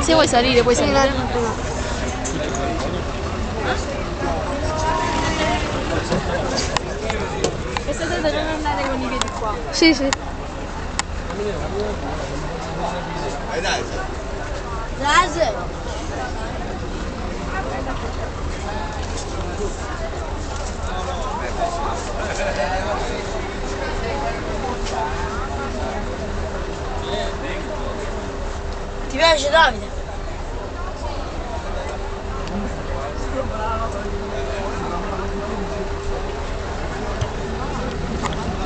Se vuoi salire, puoi salire. Questa sera non andare con i piedi qua. Sì, sì. Ti piace Davide?